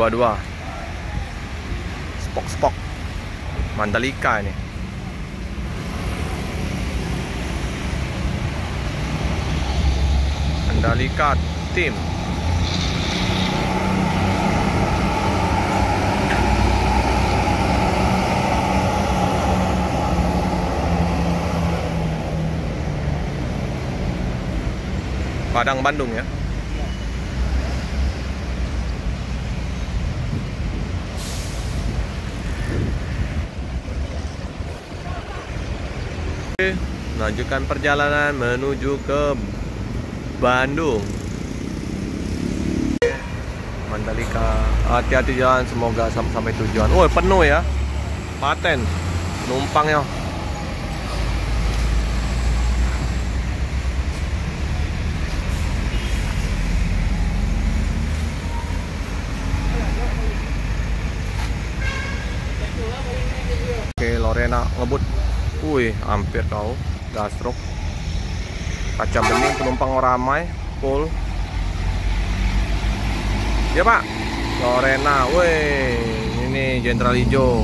dua-dua. Spok-spok Mandalika ini. Mandalika tim. Padang Bandung ya. Melanjutkan perjalanan menuju ke Bandung. Mandalika. Hati-hati jalan, semoga sampai tujuan. Oh, penuh ya. Paten numpangnya. Oke, Lorena ngebut. Wih, hampir kau gastrok. Kaca bening, penumpang ramai, full. Ya Pak, Lorena. Wih, ini Jenderal Hijau.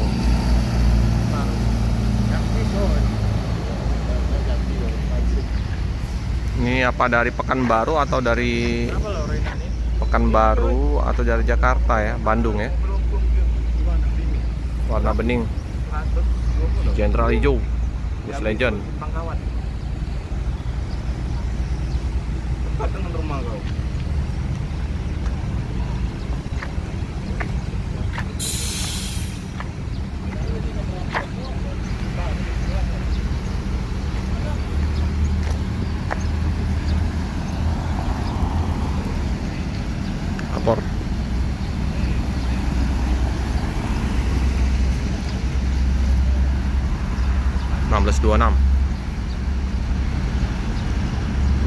Ini apa dari Pekanbaru atau dari Pekanbaru atau dari Jakarta ya, Bandung ya. Warna bening. Jenderal Hijau, Bus Legend. Dekat dengan rumah kau. Apor. (16.26)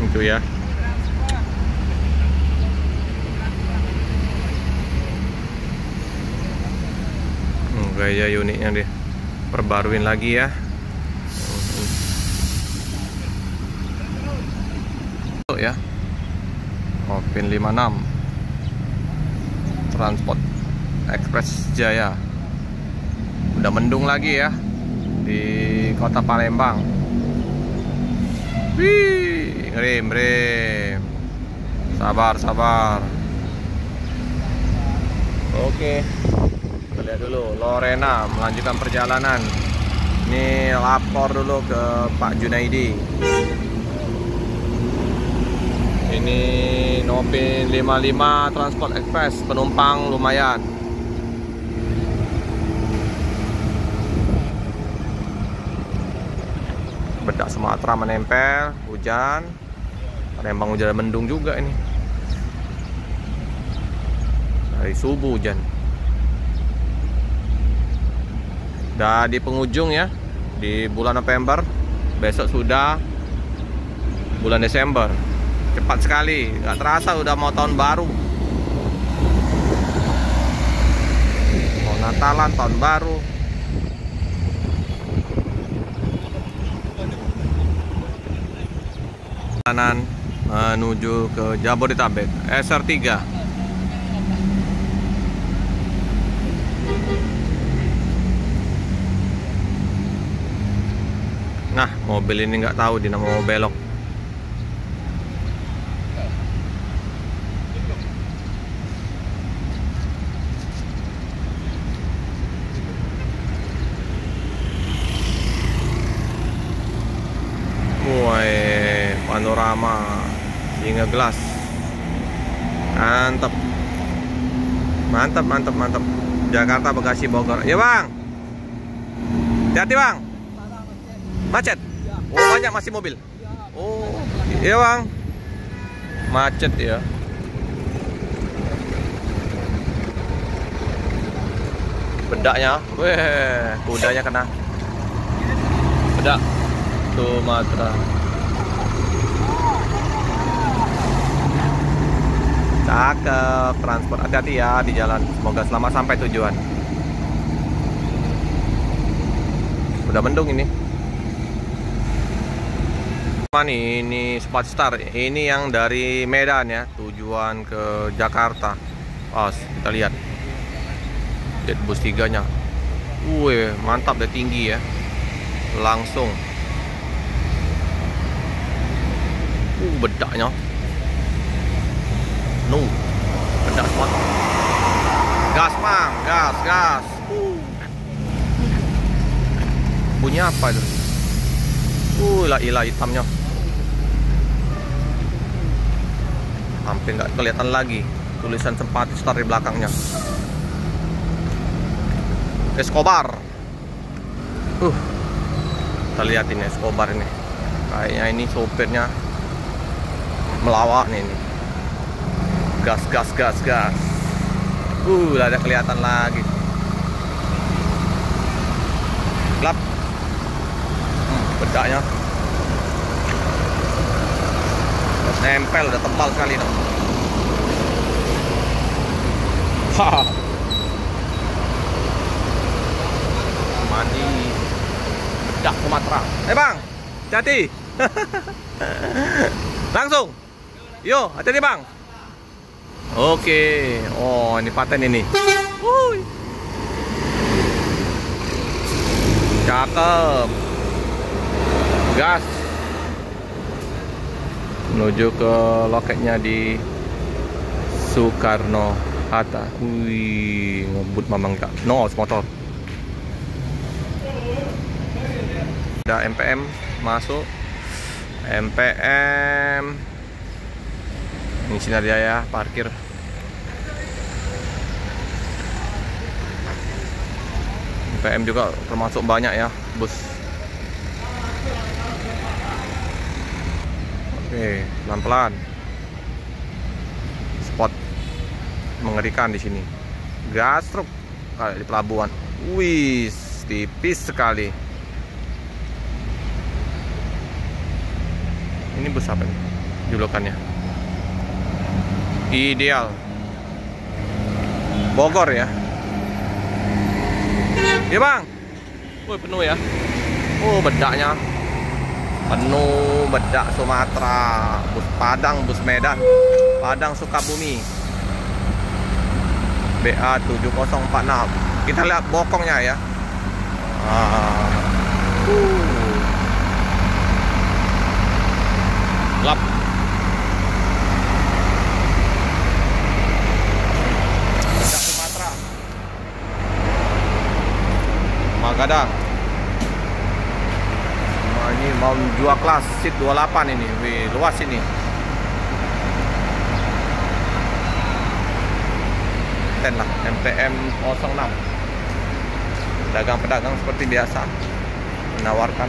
itu ya. Gaya uniknya dia perbaruin lagi ya. Ya, Opin 56 Transport Express Jaya. Udah mendung lagi ya di kota Palembang. Wih, ngerem. Sabar. Oke, kita lihat dulu Lorena melanjutkan perjalanan. Ini lapor dulu ke Pak Junaidi. Ini Nopin 55 Transport Express, penumpang lumayan. Bedak Sumatera menempel, hujan. Palembang hujan mendung juga ini. Dari subuh hujan. Udah di penghujung ya, di bulan November. Besok sudah bulan Desember. Cepat sekali, nggak terasa udah mau tahun baru. Mau Natalan, tahun baru. Perjalanan menuju ke Jabodetabek, SR3. Nah, mobil ini nggak tahu dia mau belok. Woi, panorama Singa Gelas. Mantap. Jakarta, Bekasi, Bogor. Ya Bang, hati-hati Bang. Macet. Oh, banyak masih mobil. Oh, iya Bang. Macet ya. Bedaknya, weh, kudanya kena bedak Sumatera. Cakep, transport. Hati-hati ya di jalan. Semoga selamat sampai tujuan. Udah mendung ini. Ini Star. Ini yang dari Medan ya, tujuan ke Jakarta. Kita lihat Lihat bus 3-nya. Wih, mantap, udah tinggi ya. Langsung. Bedaknya. Bedak semua. Gas, Bang. Gas. Bunyi apa itu? Ilah hitamnya. Hampir nggak kelihatan lagi tulisan Sempati Star di belakangnya. Escobar. Kita lihat ini Escobar ini. Kayaknya ini sopirnya melawak nih ini. Gas. Udah ada kelihatan lagi. Gelap. Bedaknya nempel, udah tebal sekali dong. Mandi bedak Sumatera. Bang, hati-hati. Langsung. Yo, hati-hati Bang. Oke. Oh, ini paten ini. Cakep. Gas. Menuju ke loketnya di Soekarno Hatta. Wih, ngebut mamang tak. No, motor. Ada MPM masuk. MPM. Ini Sinar Jaya parkir. MPM juga termasuk banyak ya bus. Oke, pelan-pelan. Spot mengerikan di sini. Gas truk kayak di pelabuhan. Wih, tipis sekali. Ini bus apa nih julukannya? Ideal. Bogor ya. Iya Bang. Wih, penuh ya. Bedaknya penuh, bedak Sumatera. Bus Padang, bus Medan, Padang Sukabumi. BA 7046. Kita lihat bokongnya ya. Gelap. Bedak Sumatera. Magadang. Ini mau jual kelas seat 28 ini. Wih, luas ini. Ten lah, MPM 06. Pedagang-pedagang seperti biasa menawarkan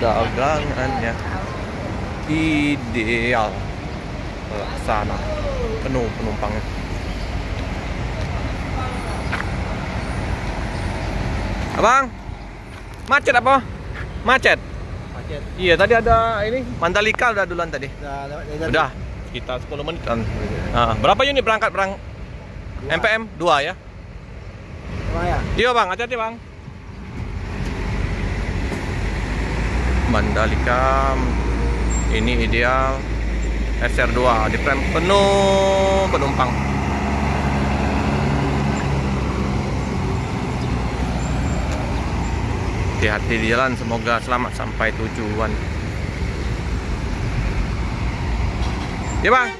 dagangannya. Ideal. Sana penuh penumpangnya. Abang, macet apa? Macet. Iya, tadi ada ini Mandalika udah duluan tadi. Udah sekitar 10 menit kan. Nah, berapa unit berangkat MPM 2 ya? 2 ya? Iya Bang, hati-hati Bang. Mandalika ini ideal SR2 di prem penuh penumpang. Hati-hati di jalan, semoga selamat sampai tujuan. Ya Bang.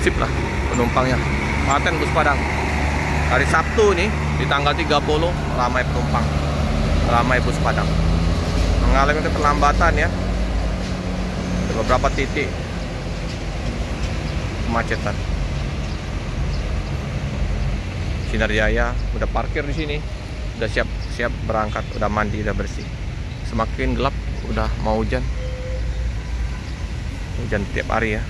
Sip lah penumpangnya. Paten bus Padang. Hari Sabtu nih di tanggal 30 ramai penumpang. Ramai bus Padang. Mengalami keterlambatan ya. Di beberapa titik kemacetan. Sinar Jaya udah parkir di sini. Udah siap berangkat, udah mandi, udah bersih. Semakin gelap, udah mau hujan. Hujan tiap hari ya.